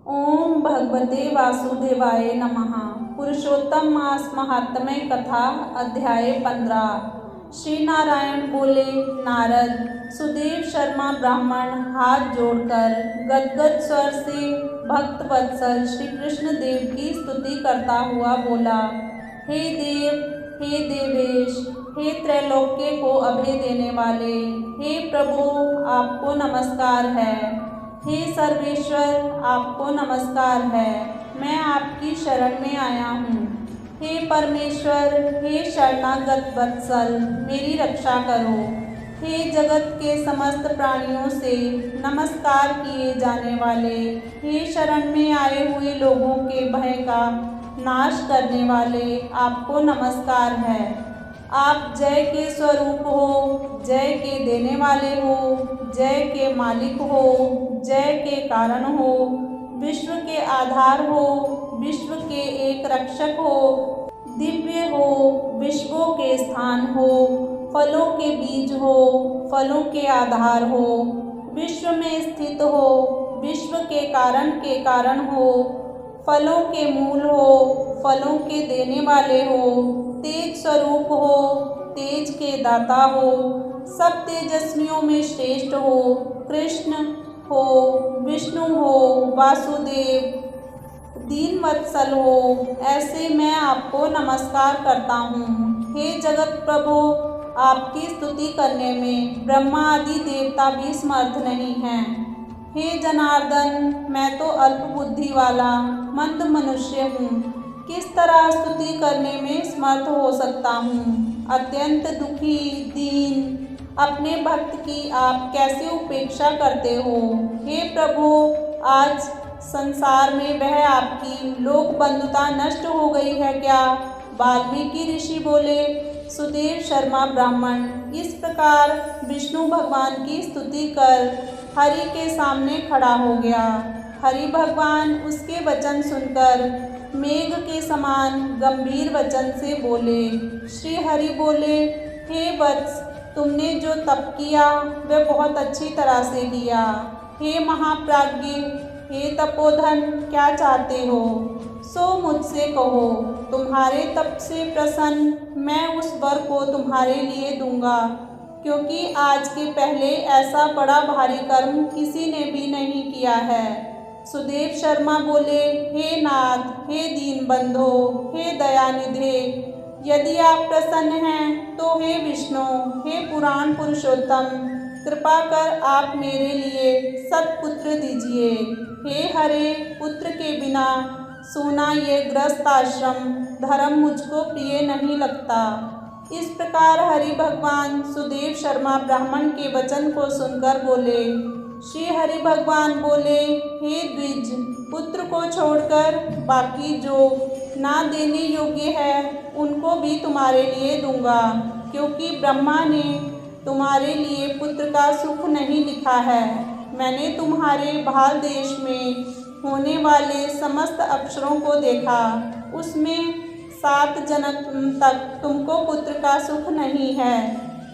ओम भगवते वासुदेवाय नमः। पुरुषोत्तम मास महात्म्य कथा अध्याय 15। श्री नारायण बोले, नारद, सुदेव शर्मा ब्राह्मण हाथ जोड़कर गदगद स्वर से भक्त वत्सल श्री कृष्ण देव की स्तुति करता हुआ बोला, हे देव, हे देवेश, हे त्रैलोक्य को अभय देने वाले, हे प्रभु, आपको नमस्कार है। हे सर्वेश्वर, आपको नमस्कार है। मैं आपकी शरण में आया हूँ। हे परमेश्वर, हे शरणागत वत्सल, मेरी रक्षा करो। हे जगत के समस्त प्राणियों से नमस्कार किए जाने वाले, हे शरण में आए हुए लोगों के भय का नाश करने वाले, आपको नमस्कार है। आप जय के स्वरूप हो, जय के देने वाले हो, जय के मालिक हो, जय के कारण हो, विश्व के आधार हो, विश्व के एक रक्षक हो, दिव्य हो, विश्वों के स्थान हो, फलों के बीज हो, फलों के आधार हो, विश्व में स्थित हो, विश्व के कारण हो, फलों के मूल हो, फलों के देने वाले हो, तेज स्वरूप हो, तेज के दाता हो, सब तेजस्वियों में श्रेष्ठ हो, कृष्ण हो, विष्णु हो, वासुदेव, दीन वत्सल हो, ऐसे मैं आपको नमस्कार करता हूँ। हे जगत प्रभु, आपकी स्तुति करने में ब्रह्मा आदि देवता भी समर्थ नहीं हैं। हे जनार्दन, मैं तो अल्प बुद्धि वाला मंद मनुष्य हूँ, किस तरह स्तुति करने में समर्थ हो सकता हूँ। अत्यंत दुखी दीन अपने भक्त की आप कैसे उपेक्षा करते हो। हे प्रभु, आज संसार में वह आपकी लोक बंधुता नष्ट हो गई है क्या। वाल्मीकि ऋषि बोले, सुदेव शर्मा ब्राह्मण इस प्रकार विष्णु भगवान की स्तुति कर हरि के सामने खड़ा हो गया। हरि भगवान उसके वचन सुनकर मेघ के समान गंभीर वचन से बोले। श्री हरि बोले, हे वत्स, तुमने जो तप किया वह बहुत अच्छी तरह से किया। हे महाप्राज्ञ, हे तपोधन, क्या चाहते हो सो मुझसे कहो। तुम्हारे तप से प्रसन्न मैं उस वर को तुम्हारे लिए दूंगा, क्योंकि आज के पहले ऐसा बड़ा भारी कर्म किसी ने भी नहीं किया है। सुदेव शर्मा बोले, हे नाथ, हे दीन बंधो, हे दयानिधे, यदि आप प्रसन्न हैं तो हे विष्णु, हे पुराण पुरुषोत्तम, कृपा कर आप मेरे लिए सत्पुत्र दीजिए। हे हरे, पुत्र के बिना सोना ये ग्रस्त आश्रम धर्म मुझको प्रिय नहीं लगता। इस प्रकार हरि भगवान सुदेव शर्मा ब्राह्मण के वचन को सुनकर बोले। श्री हरि भगवान बोले, हे द्विज, पुत्र को छोड़कर बाकी जो ना देने योग्य है उनको भी तुम्हारे लिए दूंगा, क्योंकि ब्रह्मा ने तुम्हारे लिए पुत्र का सुख नहीं लिखा है। मैंने तुम्हारे भाल देश में होने वाले समस्त अक्षरों को देखा, उसमें 7 जन्म तक तुमको पुत्र का सुख नहीं है।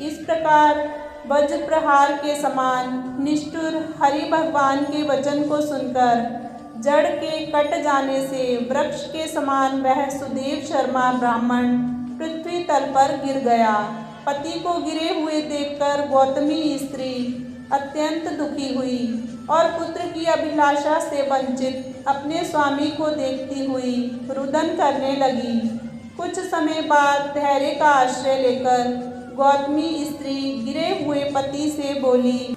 इस प्रकार वज्र प्रहार के समान निष्ठुर हरि भगवान के वचन को सुनकर जड़ के कट जाने से वृक्ष के समान वह सुदेव शर्मा ब्राह्मण पृथ्वी तल पर गिर गया। पति को गिरे हुए देखकर गौतमी स्त्री अत्यंत दुखी हुई और पुत्र की अभिलाषा से वंचित अपने स्वामी को देखती हुई रुदन करने लगी। कुछ समय बाद धैर्य का आश्रय लेकर गौतमी स्त्री गिरे हुए पति से बोली।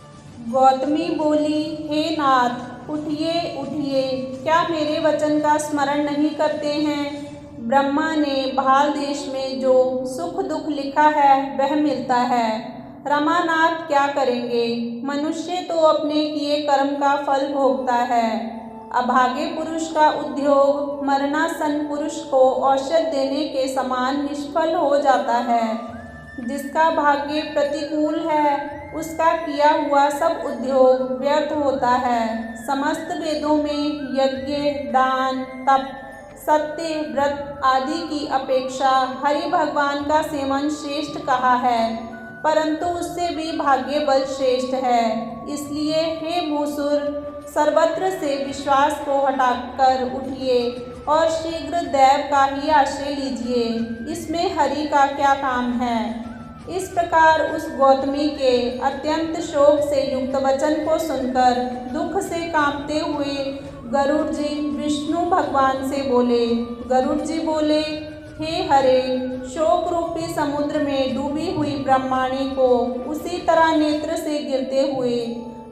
गौतमी बोली, हे नाथ, उठिए उठिए, क्या मेरे वचन का स्मरण नहीं करते हैं। ब्रह्मा ने भाल देश में जो सुख दुख लिखा है वह मिलता है। रमानाथ क्या करेंगे, मनुष्य तो अपने किए कर्म का फल भोगता है। अभागे पुरुष का उद्योग मरणासन पुरुष को औषध देने के समान निष्फल हो जाता है। जिसका भाग्य प्रतिकूल है उसका किया हुआ सब उद्योग व्यर्थ होता है। समस्त वेदों में यज्ञ, दान, तप, सत्य, व्रत आदि की अपेक्षा हरि भगवान का सेवन श्रेष्ठ कहा है, परंतु उससे भी भाग्य बल श्रेष्ठ है। इसलिए हे भूसुर, सर्वत्र से विश्वास को हटाकर उठिए और शीघ्र दैव का ही आश्रय लीजिए। इसमें हरि का क्या काम है। इस प्रकार उस गौतमी के अत्यंत शोक से युक्त वचन को सुनकर दुख से कांपते हुए गरुड़ जी विष्णु भगवान से बोले। गरुड़ जी बोले, हे हरे, शोक रूपी समुद्र में डूबी हुई ब्रह्माणी को उसी तरह नेत्र से गिरते हुए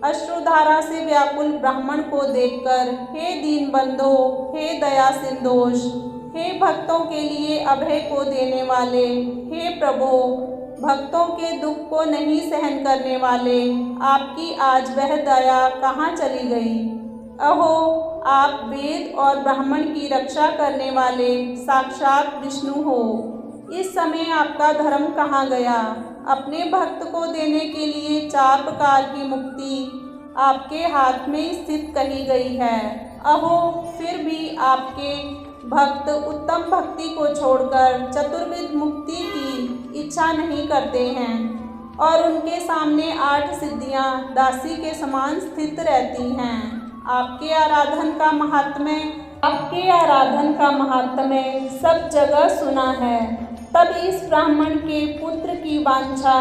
अश्रुधारा से व्याकुल ब्राह्मण को देखकर, हे दीन बंधो, हे दया सिंधोष, हे भक्तों के लिए अभय को देने वाले, हे प्रभो, भक्तों के दुख को नहीं सहन करने वाले, आपकी आज वह दया कहाँ चली गई। अहो, आप वेद और ब्राह्मण की रक्षा करने वाले साक्षात विष्णु हो। इस समय आपका धर्म कहाँ गया। अपने भक्त को देने के लिए 4 प्रकार की मुक्ति आपके हाथ में स्थित कही गई है। अहो, फिर भी आपके भक्त उत्तम भक्ति को छोड़कर चतुर्विध मुक्ति की इच्छा नहीं करते हैं और उनके सामने 8 सिद्धियां दासी के समान स्थित रहती हैं। आपके आराधन का महात्म्य सब जगह सुना है। तब इस ब्राह्मण के पुत्र की वांछा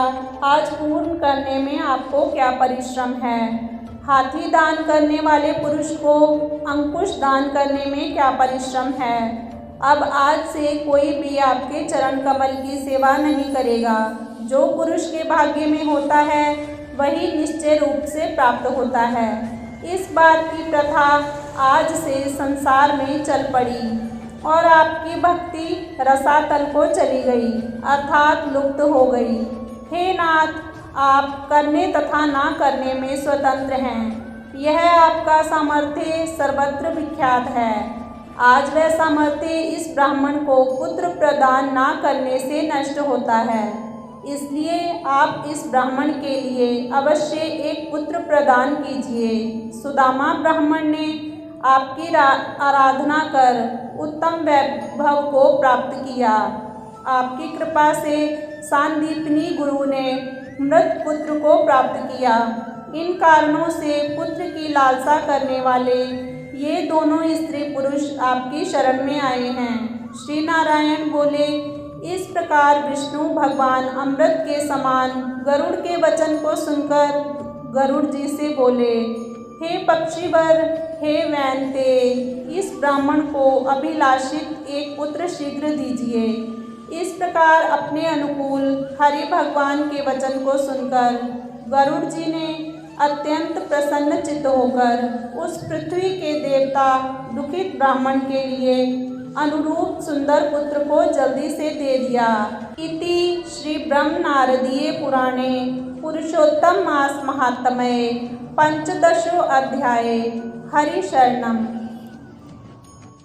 आज पूर्ण करने में आपको क्या परिश्रम है। हाथी दान करने वाले पुरुष को अंकुश दान करने में क्या परिश्रम है। अब आज से कोई भी आपके चरण कमल की सेवा नहीं करेगा। जो पुरुष के भाग्य में होता है वही निश्चय रूप से प्राप्त होता है। इस बात की प्रथा आज से संसार में चल पड़ी और आपकी भक्ति रसातल को चली गई, अर्थात लुप्त हो गई। हे नाथ, आप करने तथा ना करने में स्वतंत्र हैं। यह आपका सामर्थ्य सर्वत्र विख्यात है। आज वह सामर्थ्य इस ब्राह्मण को पुत्र प्रदान ना करने से नष्ट होता है। इसलिए आप इस ब्राह्मण के लिए अवश्य एक पुत्र प्रदान कीजिए। सुदामा ब्राह्मण ने आपकी आराधना कर उत्तम वैभव को प्राप्त किया। आपकी कृपा से सांदीपनी गुरु ने मृत पुत्र को प्राप्त किया। इन कारणों से पुत्र की लालसा करने वाले ये दोनों स्त्री पुरुष आपकी शरण में आए हैं। श्री नारायण बोले, इस प्रकार विष्णु भगवान अमृत के समान गरुड़ के वचन को सुनकर गरुड़ जी से बोले, हे पक्षीवर, हे वैनते, इस ब्राह्मण को अभिलाषित एक पुत्र शीघ्र दीजिए। इस प्रकार अपने अनुकूल हरि भगवान के वचन को सुनकर गरुड़ जी ने अत्यंत प्रसन्न चित्त होकर उस पृथ्वी के देवता दुखित ब्राह्मण के लिए अनुरूप सुंदर पुत्र को जल्दी से दे दिया। इति श्री ब्रह्म नारदीय पुराणे पुरुषोत्तम मास महात्म्ये 15 अध्याये। हरि शरणम।